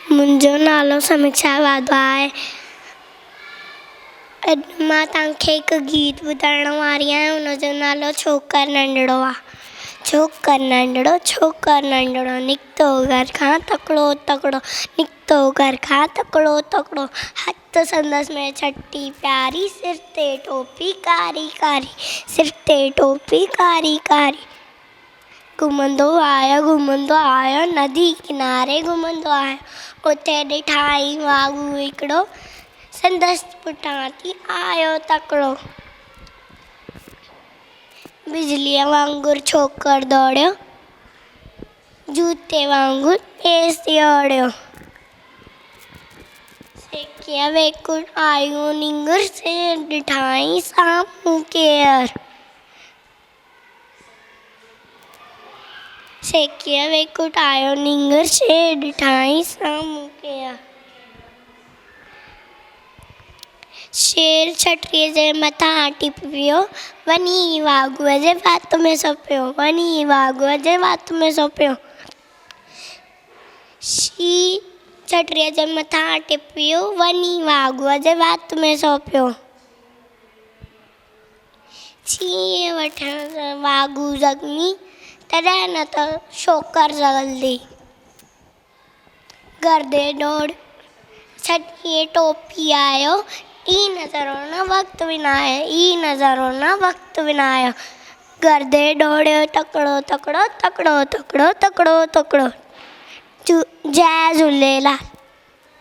मुंहिंजो नालो समीक्षा वाधवा आहे। अॼु मां तव्हांखे हिकु गीत ॿुधाइण वारी आहियां। हुनजो नालो छोकर नंढड़ो आहे। छोकर नंढड़ो, छोकर नंढड़ो, निकितो घर खां तकिड़ो तकिड़ो, निकितो घर खां तकिड़ो तकिड़ो। हथ संदसि में छटी प्यारी, सिर ते टोपी कारी कारी, सिर ते टोपी कारी कारी। घुमंदो आयो नदी किनारे घुमंदो आयो। उते ॾिठाई वाॻू हिकिड़ो, संदसि पुठां थी आयो तकिड़ो। बिजलीअ वांगुरु छोकर दौड़ियो, जूते वांगुरु तेज़ दौड़ियो। सेकीअ वेकुड़ आयूं निंगर से ॾिठाई साम्हूं केर। सेकीअ वेकुड़ आयो निंगर से ॾिठाई साम्हूं केर। शेर छटरीअ जे मथां टिप वियो, वञी वाॻूअ जे वात में सपियो, वञी वाॻूअ जे वात में सपियो। शींहुं छटरीअ जे मथां टिप वियो, वञी वाॻूअ जे वात में सपियो। शींहुं वठण वाॻू ज़ख़्मी, तॾहिं न त छोकर जल्दी। घर ॾे दौड़ छटीअ टोपी आयो, ई नज़ारो न वक़्तु विञायो, ई नज़ारो न वक़्तु विञायो। घर ॾे दौड़ियो तकिड़ो तकिड़ो, तकिड़ो तकिड़ो, तकिड़ो तकिड़ो। जय झूलेलाल।